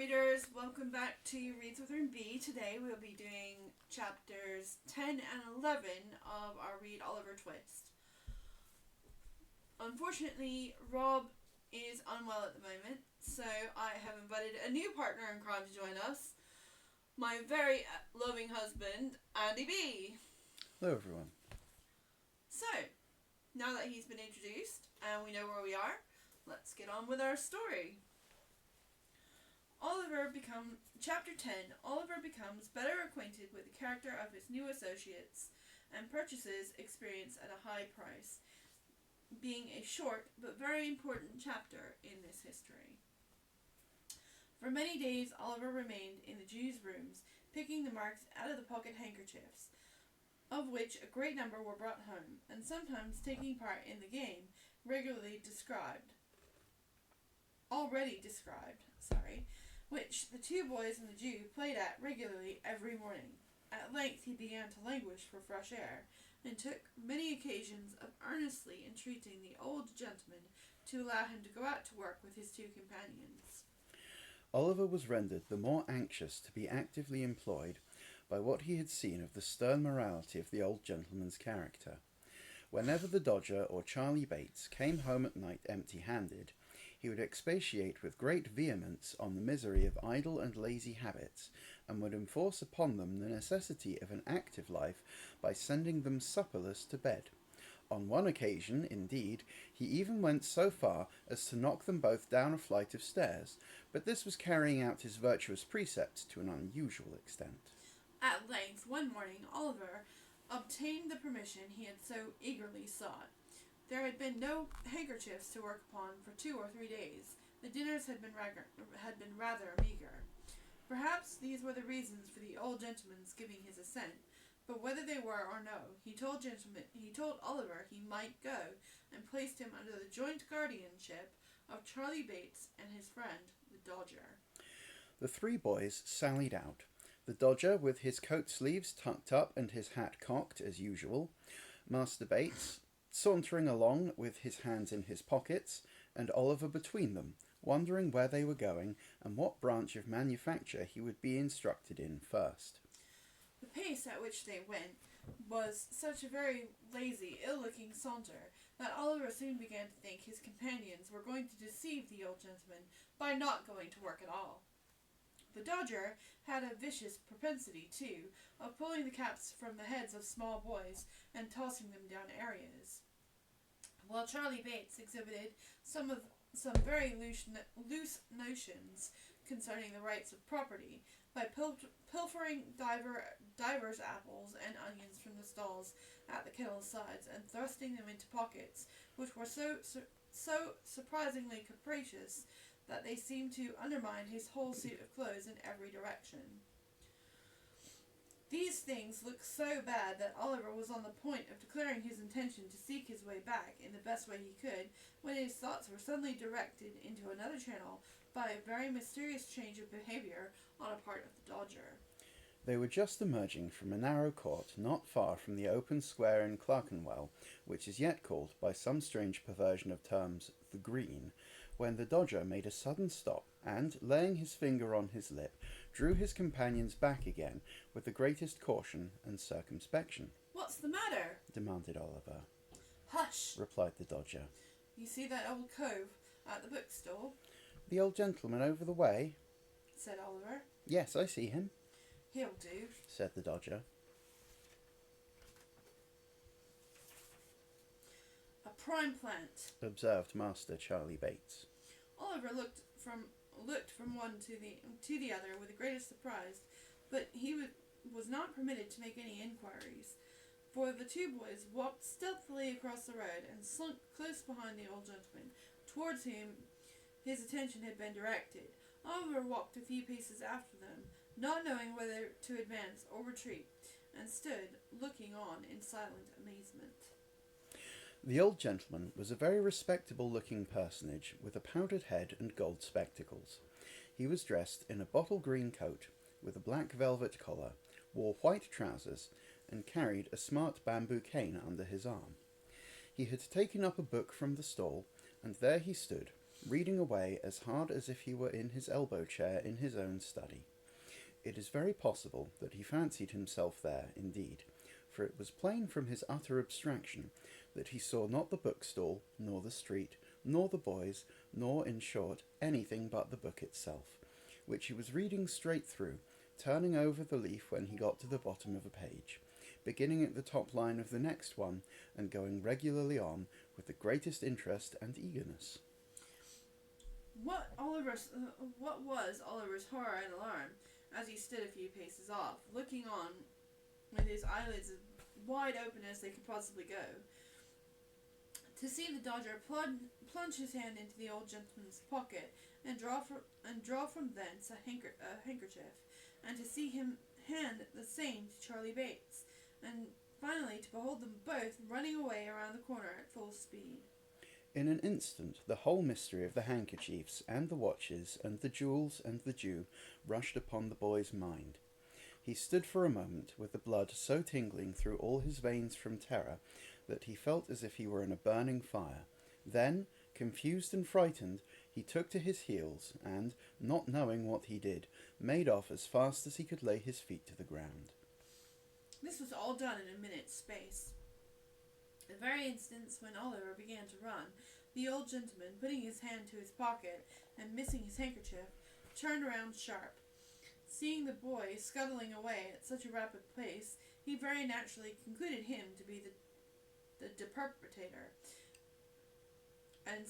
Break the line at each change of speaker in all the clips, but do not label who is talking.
readers, welcome back to Reads with B. Today we'll be doing chapters 10 and 11 of our Read Oliver Twist. Unfortunately, Rob is unwell at the moment, so I have invited a new partner in crime to join us, my very loving husband, Andy B.
Hello everyone.
So, now that he's been introduced and we know where we are, let's get on with our story. Chapter 10, Oliver becomes better acquainted with the character of his new associates and purchases experience at a high price, being a short but very important chapter in this history. For many days Oliver remained in the Jews' rooms, picking the marks out of the pocket handkerchiefs, of which a great number were brought home, and sometimes taking part in the game already described, which the two boys and the Jew played at regularly every morning. At length he began to languish for fresh air, and took many occasions of earnestly entreating the old gentleman to allow him to go out to work with his two companions.
Oliver was rendered the more anxious to be actively employed by what he had seen of the stern morality of the old gentleman's character. Whenever the Dodger or Charlie Bates came home at night empty-handed, he would expatiate with great vehemence on the misery of idle and lazy habits, and would enforce upon them the necessity of an active life by sending them supperless to bed. On one occasion, indeed, he even went so far as to knock them both down a flight of stairs, but this was carrying out his virtuous precepts to an unusual extent.
At length, one morning, Oliver obtained the permission he had so eagerly sought. There had been no handkerchiefs to work upon for 2 or 3 days. The dinners had been rather meagre. Perhaps these were the reasons for the old gentleman's giving his assent, but whether they were or no, he told Oliver he might go, and placed him under the joint guardianship of Charlie Bates and his friend, the Dodger.
The three boys sallied out. The Dodger with his coat sleeves tucked up and his hat cocked as usual, Master Bates sauntering along with his hands in his pockets, and Oliver between them, wondering where they were going and what branch of manufacture he would be instructed in first.
The pace at which they went was such a very lazy, ill-looking saunter that Oliver soon began to think his companions were going to deceive the old gentleman by not going to work at all. The Dodger had a vicious propensity, too, of pulling the caps from the heads of small boys and tossing them down areas, while Charlie Bates exhibited some very loose notions concerning the rights of property, by pilfering divers apples and onions from the stalls at the kettle's sides, and thrusting them into pockets which were so surprisingly capacious that they seemed to undermine his whole suit of clothes in every direction. These things looked so bad that Oliver was on the point of declaring his intention to seek his way back in the best way he could, when his thoughts were suddenly directed into another channel by a very mysterious change of behaviour on a part of the Dodger.
They were just emerging from a narrow court not far from the open square in Clerkenwell, which is yet called, by some strange perversion of terms, the Green, when the Dodger made a sudden stop, and, laying his finger on his lip, drew his companions back again with the greatest caution and circumspection.
"What's the matter?"
demanded Oliver.
"Hush!"
replied the Dodger.
"You see that old cove at the bookstall?"
The old gentleman over the way?
said Oliver.
Yes, I see him,
"He'll do,"
said the Dodger.
"A prime plant,"
observed Master Charlie Bates.
Oliver looked from one to the other with the greatest surprise, but he was not permitted to make any inquiries, for the two boys walked stealthily across the road and slunk close behind the old gentleman, towards whom his attention had been directed. Oliver walked a few paces after them, not knowing whether to advance or retreat, and stood looking on in silent amazement.
The old gentleman was a very respectable-looking personage, with a powdered head and gold spectacles. He was dressed in a bottle-green coat, with a black velvet collar, wore white trousers, and carried a smart bamboo cane under his arm. He had taken up a book from the stall, and there he stood, reading away as hard as if he were in his elbow chair in his own study. It is very possible that he fancied himself there, indeed, for it was plain from his utter abstraction that he saw not the bookstall, nor the street, nor the boys, nor, in short, anything but the book itself, which he was reading straight through, turning over the leaf when he got to the bottom of a page, beginning at the top line of the next one, and going regularly on with the greatest interest and eagerness.
What was Oliver's horror and alarm as he stood a few paces off, looking on with his eyelids as wide open as they could possibly go, to see the Dodger plunge his hand into the old gentleman's pocket and draw from thence a handkerchief, and to see him hand the same to Charlie Bates, and finally to behold them both running away around the corner at full speed.
In an instant the whole mystery of the handkerchiefs and the watches and the jewels and the Jew rushed upon the boy's mind. He stood for a moment with the blood so tingling through all his veins from terror that he felt as if he were in a burning fire. Then, confused and frightened, he took to his heels and, not knowing what he did, made off as fast as he could lay his feet to the ground.
This was all done in a minute's space. The very instant when Oliver began to run, the old gentleman, putting his hand to his pocket and missing his handkerchief, turned round sharp. Seeing the boy scuttling away at such a rapid pace, he very naturally concluded him to be the perpetrator, and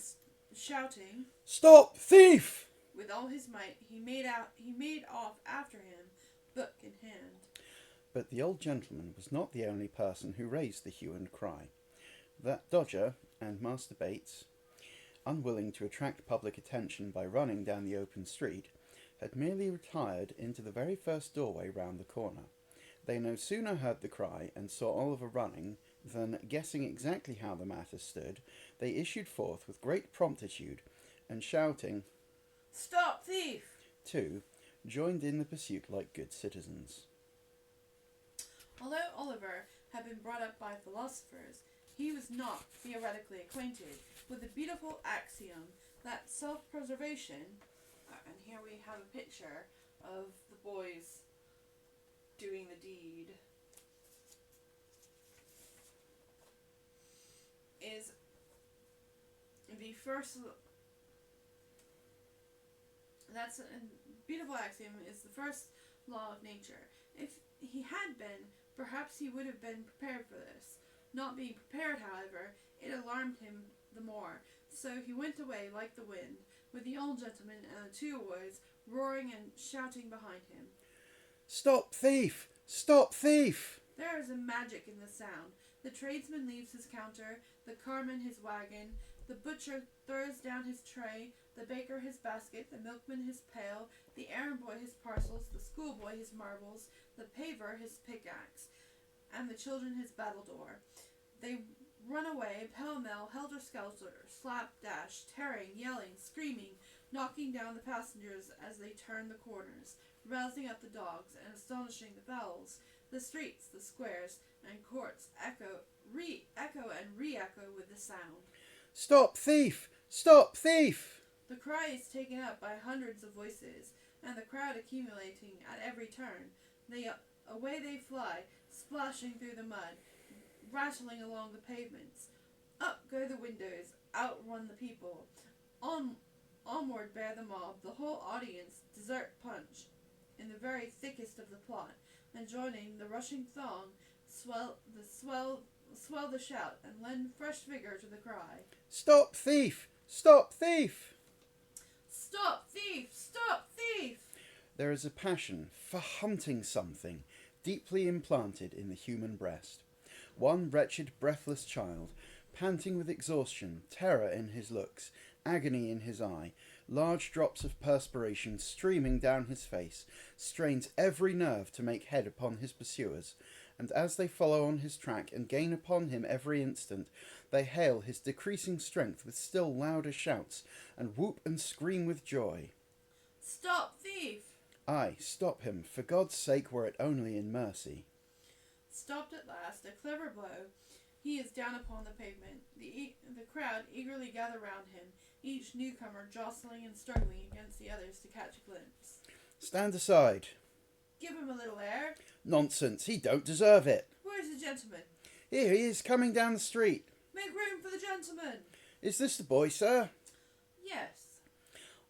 shouting,
"Stop, thief!"
with all his might, he made off after him, book in hand.
But the old gentleman was not the only person who raised the hue and cry. That Dodger and Master Bates, unwilling to attract public attention by running down the open street, had merely retired into the very first doorway round the corner. They no sooner heard the cry and saw Oliver running than, guessing exactly how the matter stood, they issued forth with great promptitude, and shouting,
"Stop, thief!"
too, joined in the pursuit like good citizens.
Although Oliver had been brought up by philosophers, he was not theoretically acquainted with the beautiful axiom that self-preservation, and here we have a picture of the boys doing the deed, is the first. That's a beautiful axiom is the first law of nature. If he had been, perhaps he would have been prepared for this. Not being prepared, however, it alarmed him the more, so he went away like the wind, with the old gentleman and the two boys roaring and shouting behind him.
"Stop, thief! Stop, thief!"
There is a magic in the sound. The tradesman leaves his counter, the carman his wagon, the butcher throws down his tray, the baker his basket, the milkman his pail, the errand boy his parcels, the schoolboy his marbles, the paver his pickaxe, and the children his battledore. They run away, pell-mell, helter-skelter, slapdash, tearing, yelling, screaming, knocking down the passengers as they turn the corners, rousing up the dogs and astonishing the fowls. The streets, the squares, and courts echo and re-echo with the sound.
"Stop, thief! Stop, thief!"
The cry is taken up by hundreds of voices, and the crowd accumulating at every turn. Away they fly, splashing through the mud, rattling along the pavements. Up go the windows, out run the people. Onward bear the mob, the whole audience desert punch in the very thickest of the plot, and joining the rushing throng, swell the shout and lend fresh vigor to the cry.
"Stop, thief! Stop, thief!"
Stop, thief! Stop, thief!
There is a passion for hunting something deeply implanted in the human breast. One wretched, breathless child, panting with exhaustion, terror in his looks, agony in his eye, large drops of perspiration streaming down his face, strains every nerve to make head upon his pursuers, and as they follow on his track and gain upon him every instant, they hail his decreasing strength with still louder shouts, and whoop and scream with joy.
Stop, thief!
Aye, stop him, for God's sake, were it only in mercy.
Stopped at last, a clever blow. He is down upon the pavement. The crowd eagerly gather round him. each newcomer jostling and struggling against the others to catch a glimpse.
Stand aside.
Give him a little air.
Nonsense, he don't deserve it.
Where's the gentleman?
Here he is, coming down the street.
Make room for the gentleman.
Is this the boy, sir?
Yes.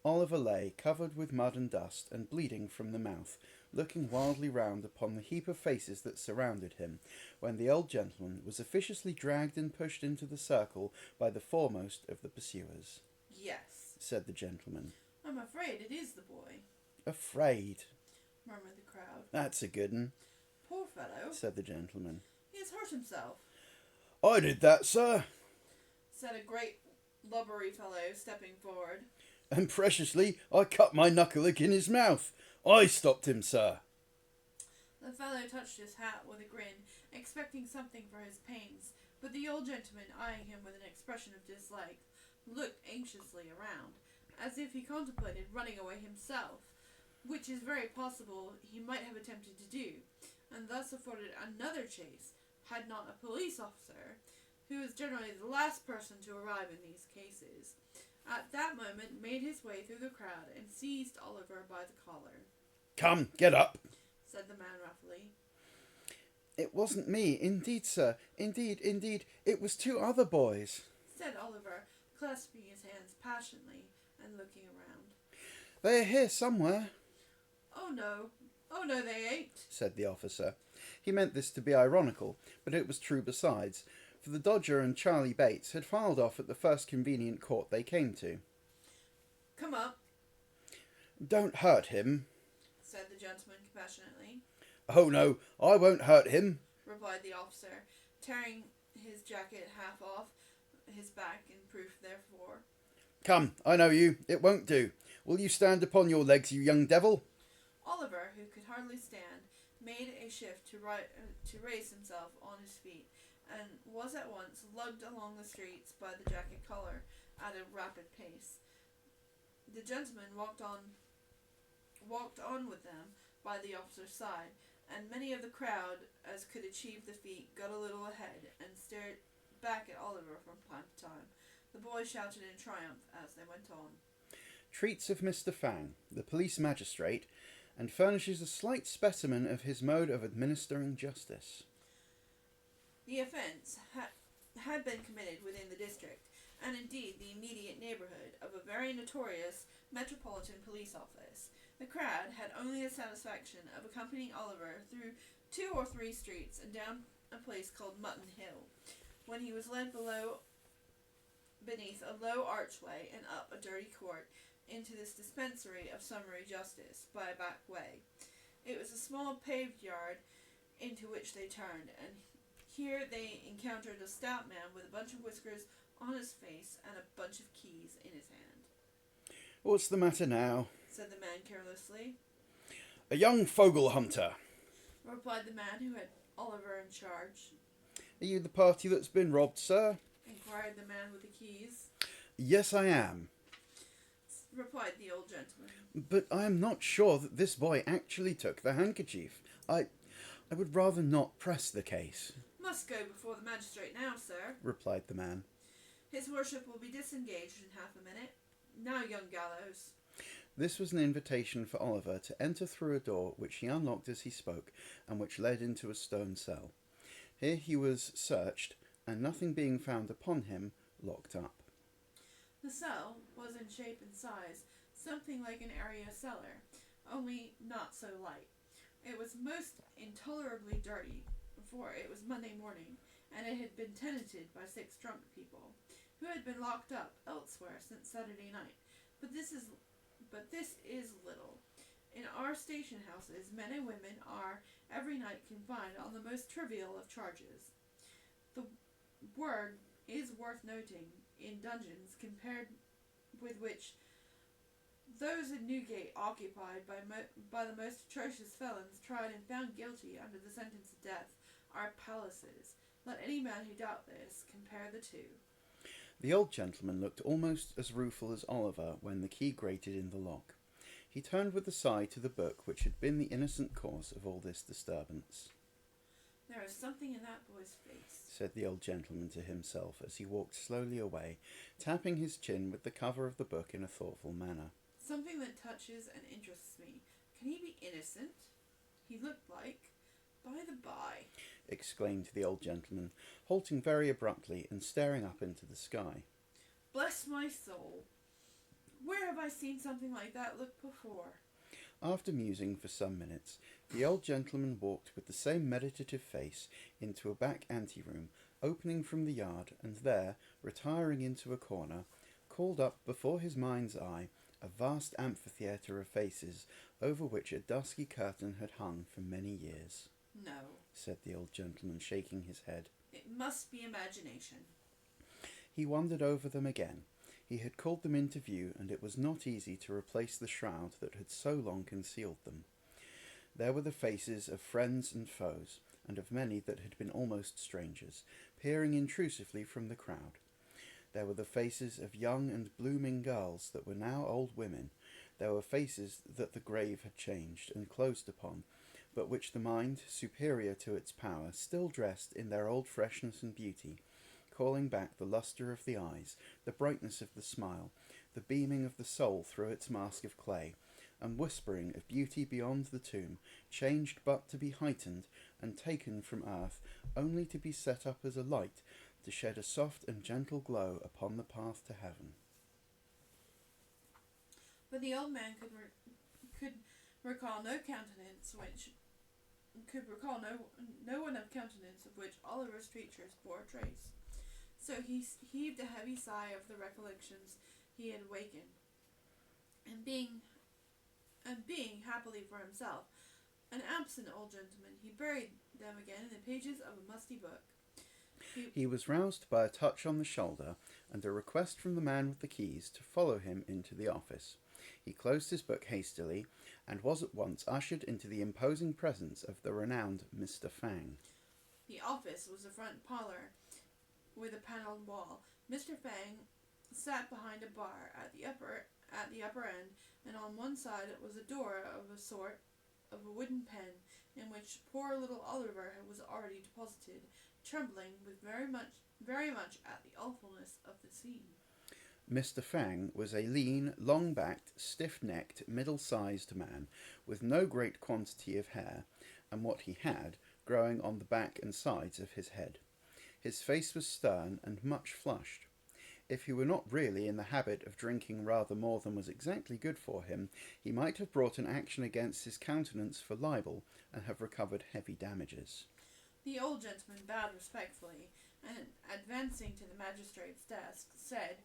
Oliver lay, covered with mud and dust, and bleeding from the mouth, looking wildly round upon the heap of faces that surrounded him, when the old gentleman was officiously dragged and pushed into the circle by the foremost of the pursuers.
Yes,
Said the gentleman.
I'm afraid it is the boy,
Afraid?
murmured the crowd.
That's a good 'un,
Poor fellow.
said the gentleman.
He has hurt himself,
I did that, sir,
said a great lubberly fellow, stepping forward.
and preciously I cut my knuckle in his mouth. I stopped him, sir.
The fellow touched his hat with a grin, expecting something for his pains, but the old gentleman, eyeing him with an expression of dislike, looked anxiously around, as if he contemplated running away himself, which is very possible he might have attempted to do, and thus afforded another chase, had not a police officer, who is generally the last person to arrive in these cases, at that moment made his way through the crowd and seized Oliver by the collar.
Come, get up.
Said the man roughly.
It wasn't me, indeed, sir. Indeed, it was two other boys.
Said Oliver, clasping his hands passionately and looking around.
They're here somewhere,
Oh no, they ain't,
said the officer. He meant this to be ironical, but it was true besides, for the Dodger and Charlie Bates had filed off at the first convenient court they came to.
Come up,
Don't hurt him.
said the gentleman compassionately,
Oh no, I won't hurt him,
replied the officer, tearing his jacket half off his back in proof therefor.
Come, I know you. It won't do. Will you stand upon your legs, you young devil?
Oliver, who could hardly stand, made a shift to raise himself on his feet, and was at once lugged along the streets by the jacket collar at a rapid pace. The gentleman walked on with them by the officer's side, and many of the crowd as could achieve the feat got a little ahead and stared back at Oliver from time to time. The boys shouted in triumph as they went on.
Treats of Mr. Fang, the police magistrate, and furnishes a slight specimen of his mode of administering justice.
The offence had been committed within the district, and indeed the immediate neighbourhood, of a very notorious metropolitan police office. The crowd had only the satisfaction of accompanying Oliver through 2 or 3 streets and down a place called Mutton Hill, when he was led beneath a low archway and up a dirty court into this dispensary of summary justice by a back way. It was a small paved yard into which they turned, and here they encountered a stout man with a bunch of whiskers on his face and a bunch of keys in his hand.
What's the matter now?
Said the man carelessly.
A young fogle hunter.
Replied the man who had Oliver in charge.
Are you the party that's been robbed, sir?
Inquired the man with the keys.
Yes, I am.
Replied the old gentleman.
But I am not sure that this boy actually took the handkerchief. I would rather not press the case,
Must go before the magistrate now, sir.
replied the man.
His worship will be disengaged in half a minute. Now, young gallows.
This was an invitation for Oliver to enter through a door which he unlocked as he spoke, and which led into a stone cell. Here he was searched, and nothing being found upon him, locked up.
The cell was in shape and size something like an area cellar, only not so light. It was most intolerably dirty, for it was Monday morning, and it had been tenanted by 6 drunk people, who had been locked up elsewhere since Saturday night. But this is little. In our station houses, men and women are every night confined on the most trivial of charges. The word is worth noting in dungeons compared with which those in Newgate occupied by the most atrocious felons tried and found guilty under the sentence of death are palaces. Let any man who doubt this compare the two.
The old gentleman looked almost as rueful as Oliver when the key grated in the lock. He turned with a sigh to the book which had been the innocent cause of all this disturbance.
There is something in that boy's face,
said the old gentleman to himself as he walked slowly away, tapping his chin with the cover of the book in a thoughtful manner.
something that touches and interests me. Can he be innocent? He looked like... By the by,
exclaimed the old gentleman, halting very abruptly and staring up into the sky.
bless my soul, where have I seen something like that look before?
After musing for some minutes, the old gentleman walked with the same meditative face into a back anteroom opening from the yard, and there, retiring into a corner, called up before his mind's eye a vast amphitheatre of faces over which a dusky curtain had hung for many years.
No,
said the old gentleman, shaking his head.
it must be imagination.
He wandered over them again. He had called them into view, and it was not easy to replace the shroud that had so long concealed them. There were the faces of friends and foes, and of many that had been almost strangers, peering intrusively from the crowd. There were the faces of young and blooming girls that were now old women. There were faces that the grave had changed and closed upon, but which the mind, superior to its power, still dressed in their old freshness and beauty, calling back the lustre of the eyes, the brightness of the smile, the beaming of the soul through its mask of clay, and whispering of beauty beyond the tomb, changed but to be heightened, and taken from earth only to be set up as a light, to shed a soft and gentle glow upon the path to heaven.
But the old man could recall no countenance which could recall no one of countenance of which Oliver's features bore a trace. So he heaved a heavy sigh of the recollections he had awakened, and being happily for himself an absent old gentleman, he buried them again in the pages of a musty book.
He was roused by a touch on the shoulder and a request from the man with the keys to follow him into the office. He closed his book hastily and was at once ushered into the imposing presence of the renowned Mr. Fang.
The office was a front parlour with a panelled wall. Mr. Fang sat behind a bar at the upper end, and on one side was a door of a sort of a wooden pen, in which poor little Oliver was already deposited, trembling with very much at the awfulness of the scene.
Mr. Fang was a lean, long-backed, stiff-necked, middle-sized man, with no great quantity of hair, and what he had, growing on the back and sides of his head. His face was stern and much flushed. If he were not really in the habit of drinking rather more than was exactly good for him, he might have brought an action against his countenance for libel, and have recovered heavy damages.
The old gentleman bowed respectfully, and advancing to the magistrate's desk, said,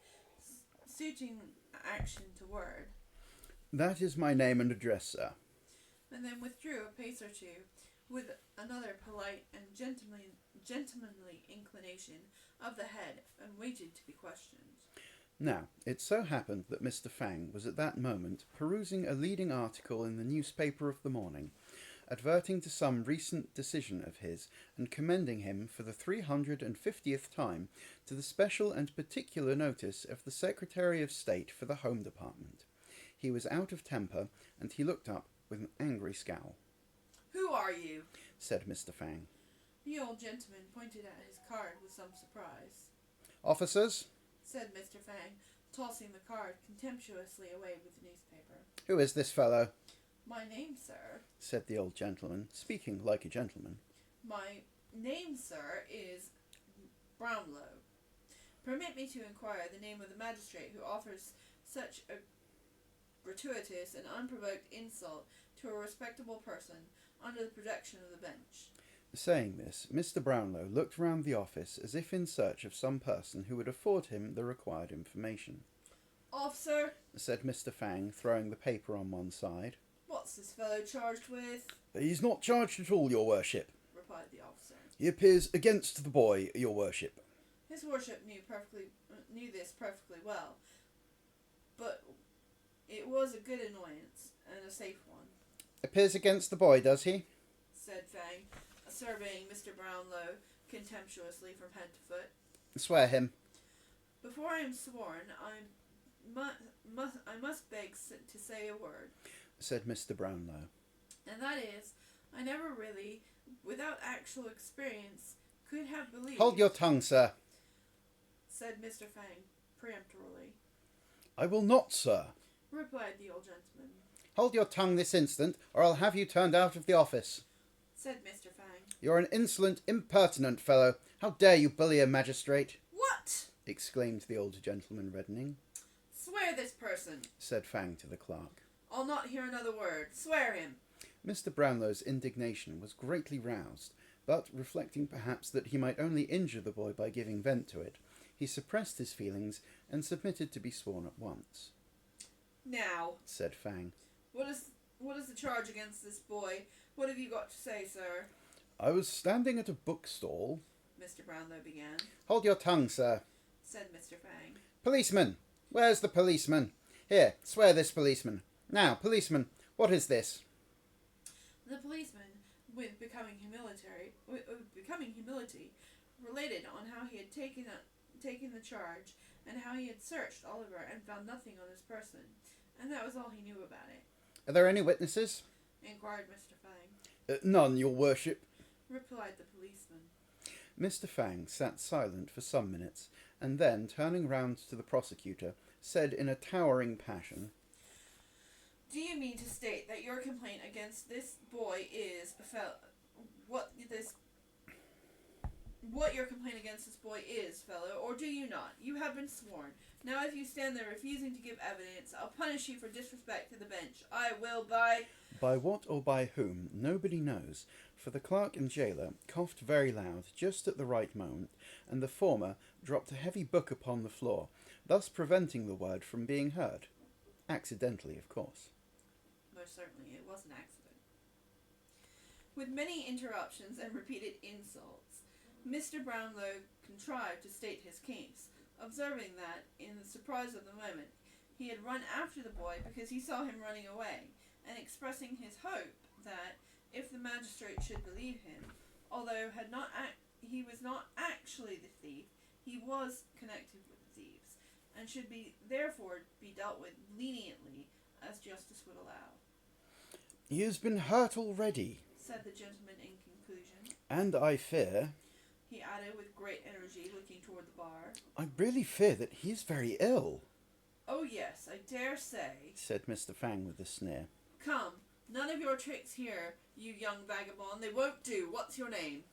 suiting action to word,
"That is my name and address, sir,"
and then withdrew a pace or two, with another polite and gentlemanly inclination of the head, and waited to be questioned.
Now, it so happened that Mr. Fang was at that moment perusing a leading article in the newspaper of the morning, adverting to some recent decision of his, and commending him for the 350th time to the special and particular notice of the Secretary of State for the Home Department. He was out of temper, and he looked up with an angry scowl.
"Who are you?"
said Mr. Fang.
The old gentleman pointed at his card with some surprise.
"Officers,"
said Mr. Fang, tossing the card contemptuously away with the newspaper.
"who is this fellow?"
"My name, sir,"
said the old gentleman, speaking like a gentleman.
"My name, sir, is Brownlow. Permit me to inquire the name of the magistrate who offers such a gratuitous and unprovoked insult to a respectable person under the protection of the bench."
Saying this, Mr. Brownlow looked round the office as if in search of some person who would afford him the required information.
"Officer,"
said Mr. Fang, throwing the paper on one side.
"what's this fellow charged with?"
"He's not charged at all, your worship,"
replied the officer.
"he appears against the boy, your worship."
His worship knew this perfectly well, but it was a good annoyance, and a safe one.
"Appears against the boy, does he?"
said Fang, surveying Mr. Brownlow contemptuously from head to foot.
"Swear him."
"Before I am sworn, I must beg to say a word,"
said Mr. Brownlow.
"and that is, I never really without actual experience, could have believed.
Hold your tongue, sir.
Said Mr. Fang peremptorily.
I will not, sir.
Replied the old gentleman.
Hold your tongue this instant, or I'll have you turned out of the office.
Said Mr. Fang.
You're an insolent, impertinent fellow. How dare you bully a magistrate?
What?
Exclaimed the old gentleman, reddening.
Swear this person.
Said Fang to the clerk.
I'll not hear another word. Swear him.
Mr. Brownlow's indignation was greatly roused, but reflecting perhaps that he might only injure the boy by giving vent to it, he suppressed his feelings and submitted to be sworn at once.
Now,
said Fang.
What is the charge against this boy? What have you got to say, sir?
I was standing at a bookstall.
Mr. Brownlow began.
Hold your tongue, sir.
Said Mr. Fang.
Policeman! Where's the policeman? Here, swear this policeman. Now, policeman, what is this?
The policeman, with becoming humility, related on how he had taken the charge, and how he had searched Oliver and found nothing on his person, and that was all he knew about it.
Are there any witnesses?
Inquired Mr. Fang.
None, your worship.
Replied the policeman.
Mr. Fang sat silent for some minutes, and then, turning round to the prosecutor, said in a towering passion,
Do you mean to state that your complaint against this boy is what your complaint against this boy is, fellow, or do you not? You have been sworn. Now if you stand there refusing to give evidence, I'll punish you for disrespect to the bench. I will
By what or by whom, nobody knows, for the clerk and jailer coughed very loud just at the right moment, and the former dropped a heavy book upon the floor, thus preventing the word from being heard. Accidentally, of course.
Most certainly, it was an accident. With many interruptions and repeated insults, Mr. Brownlow contrived to state his case, observing that, in the surprise of the moment, he had run after the boy because he saw him running away, and expressing his hope that, if the magistrate should believe him, although he was not actually the thief, he was connected with the thieves, and should therefore be dealt with leniently as justice would allow.
He has been hurt already,
said the gentleman in conclusion.
And I fear,
he added with great energy, looking toward the bar,
I really fear that he is very ill.
Oh yes, I dare say,
said Mr. Fang with a sneer.
Come, none of your tricks here, you young vagabond. They won't do. What's your name?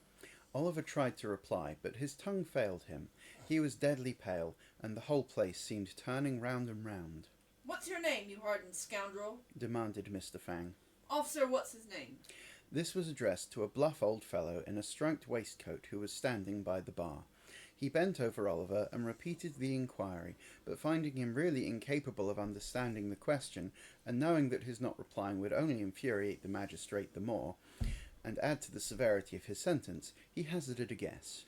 Oliver tried to reply, but his tongue failed him. He was deadly pale, and the whole place seemed turning round and round.
What's your name, you hardened scoundrel? Demanded
Mr. Fang.
Officer, what's his name?
This was addressed to a bluff old fellow in a striped waistcoat who was standing by the bar. He bent over Oliver and repeated the inquiry, but finding him really incapable of understanding the question, and knowing that his not replying would only infuriate the magistrate the more, and add to the severity of his sentence, he hazarded a guess.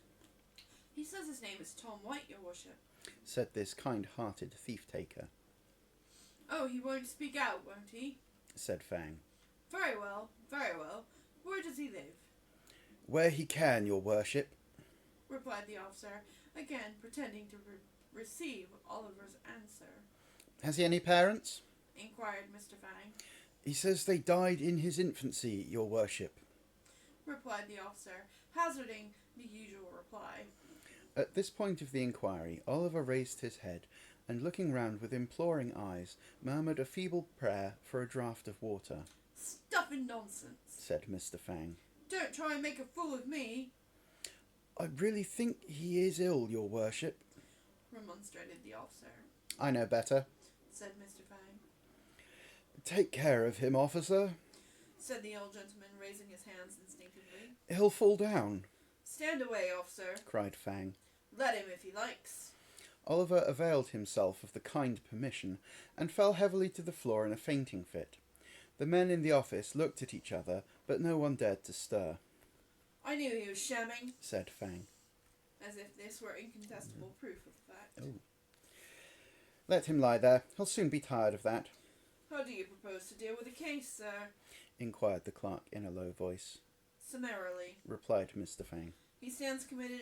He says his name is Tom White, your worship,
said this kind-hearted thief-taker.
Oh, he won't speak out, won't he?
Said Fang.
Very well, very well. Where does he live?
Where he can, your worship,
replied the officer, again pretending to receive Oliver's answer.
Has he any parents?
Inquired Mr. Fang.
He says they died in his infancy, your worship,
replied the officer, hazarding the usual reply.
At this point of the inquiry, Oliver raised his head, and looking round with imploring eyes, murmured a feeble prayer for a draught of water.
Stuff and nonsense,
said Mr. Fang.
Don't try and make a fool of me.
I really think he is ill, your worship,
remonstrated the officer.
I know better,
said Mr. Fang.
Take care of him, officer,
said the old gentleman, raising his hands instinctively.
He'll fall down.
Stand away, officer,
cried Fang.
Let him if he likes.
Oliver availed himself of the kind permission, and fell heavily to the floor in a fainting fit. The men in the office looked at each other, but no one dared to stir.
I knew he was shamming,
said Fang,
as if this were incontestable proof of the fact.
Oh. Let him lie there. He'll soon be tired of that.
How do you propose to deal with the case, sir?
Inquired the clerk in a low voice.
Summarily,
replied Mr. Fang.
He stands committed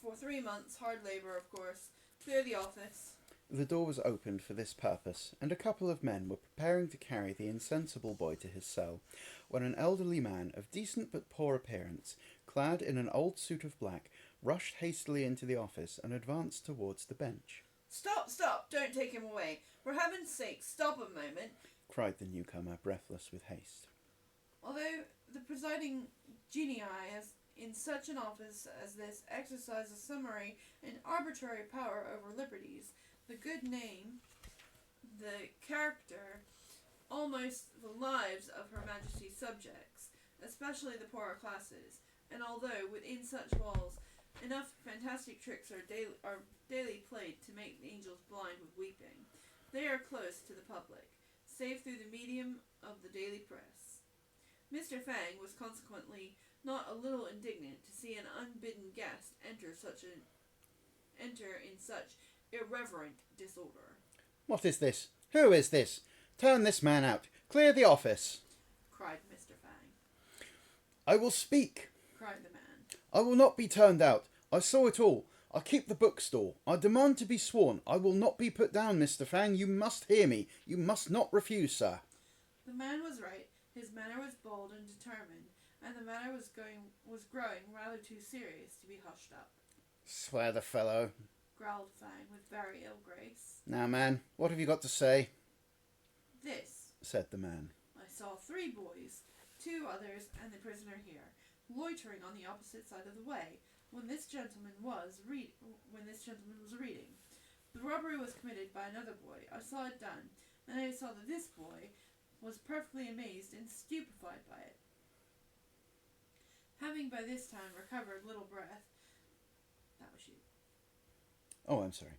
for 3 months, hard labour, of course. Clear the office.
The door was opened for this purpose, and a couple of men were preparing to carry the insensible boy to his cell, when an elderly man of decent but poor appearance, clad in an old suit of black, rushed hastily into the office and advanced towards the bench.
Stop, stop! Don't take him away. For heaven's sake, stop a moment,
cried the newcomer, breathless with haste.
Although the presiding genii in such an office as this exercise a summary and arbitrary power over liberties, the good name, the character, almost the lives of Her Majesty's subjects, especially the poorer classes, and although within such walls enough fantastic tricks are daily played to make the angels blind with weeping, they are close to the public, save through the medium of the daily press. Mr. Fang was consequently not a little indignant to see an unbidden guest enter in such irreverent disorder.
What is this? Who is this? Turn this man out. Clear the office,
cried Mr. Fang.
I will speak,
cried the man.
I will not be turned out. I saw it all. I keep the bookstall. I demand to be sworn. I will not be put down, Mr. Fang. You must hear me. You must not refuse, sir.
The man was right. His manner was bold and determined, and the matter was growing rather too serious to be hushed up.
Swear the fellow,
growled Fang with very ill grace.
Now, man, what have you got to say?
This,
said the man.
I saw 3 boys, 2 others, and the prisoner here, loitering on the opposite side of the way, when this gentleman was reading. The robbery was committed by another boy. I saw it done, and I saw that this boy was perfectly amazed and stupefied by it. Having by this time recovered little breath, that was you.
Oh, I'm sorry.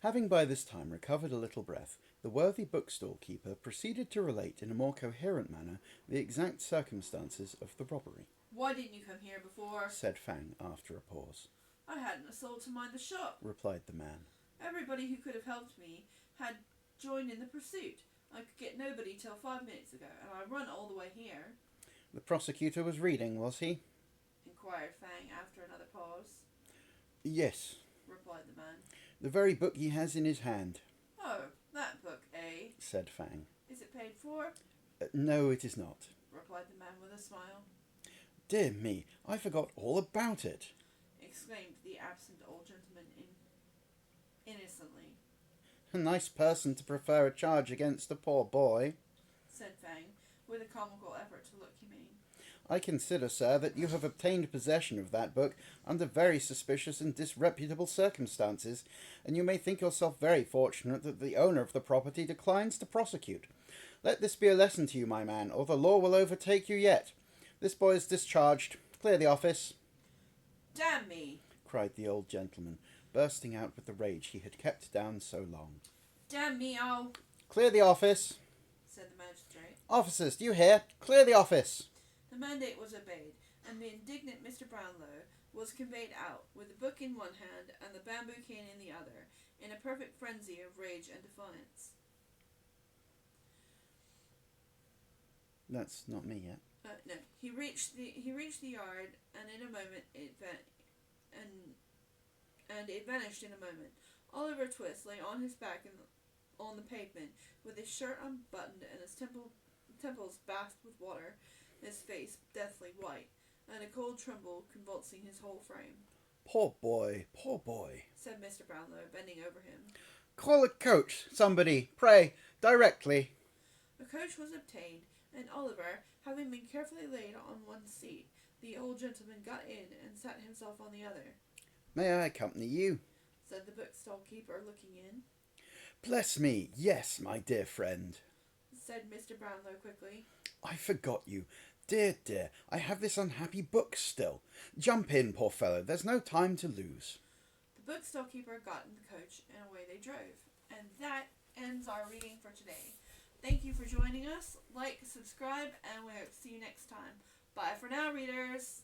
Having by this time recovered a little breath, the worthy bookstall keeper proceeded to relate in a more coherent manner the exact circumstances of the robbery.
Why didn't you come here before?
Said Fang after a pause.
I hadn't a soul to mind the shop,
replied the man.
Everybody who could have helped me had joined in the pursuit. I could get nobody till 5 minutes ago, and I run all the way here.
The prosecutor was reading, was he?
Inquired Fang after another pause.
Yes,
replied the man.
The very book he has in his hand.
Oh, that book, eh?
Said Fang.
Is it paid for?
No, it is not,
replied the man with a smile.
Dear me, I forgot all about it,
exclaimed the absent old gentleman innocently.
A nice person to prefer a charge against a poor boy,
said Fang, with a comical effort to look humane.
I consider, sir, that you have obtained possession of that book under very suspicious and disreputable circumstances, and you may think yourself very fortunate that the owner of the property declines to prosecute. Let this be a lesson to you, my man, or the law will overtake you yet. This boy is discharged. Clear the office.
Damn me,
cried the old gentleman, bursting out with the rage he had kept down so long.
Damn me, I'll...
Clear the office,
said the magistrate.
Officers, do you hear? Clear the office.
The mandate was obeyed, and the indignant Mr. Brownlow was conveyed out, with the book in one hand and the bamboo cane in the other, in a perfect frenzy of rage and defiance.
That's not me yet.
No. He reached the yard, and in a moment it vanished in a moment. Oliver Twist lay on his back on the pavement, with his shirt unbuttoned and his temples bathed with water, his face deathly white, and a cold tremble convulsing his whole frame.
Poor boy,
said Mr. Brownlow, bending over him.
Call a coach, somebody, pray, directly.
A coach was obtained, and Oliver, having been carefully laid on one seat, the old gentleman got in and sat himself on the other.
May I accompany you?
Said the bookstall keeper, looking in.
Bless me, yes, my dear friend,
said Mr. Brownlow quickly.
I forgot you. Dear, I have this unhappy book still. Jump in, poor fellow, there's no time to lose.
The bookstall keeper got in the coach, and away they drove. And that ends our reading for today. Thank you for joining us. Like, subscribe, and we'll see you next time. Bye for now, readers.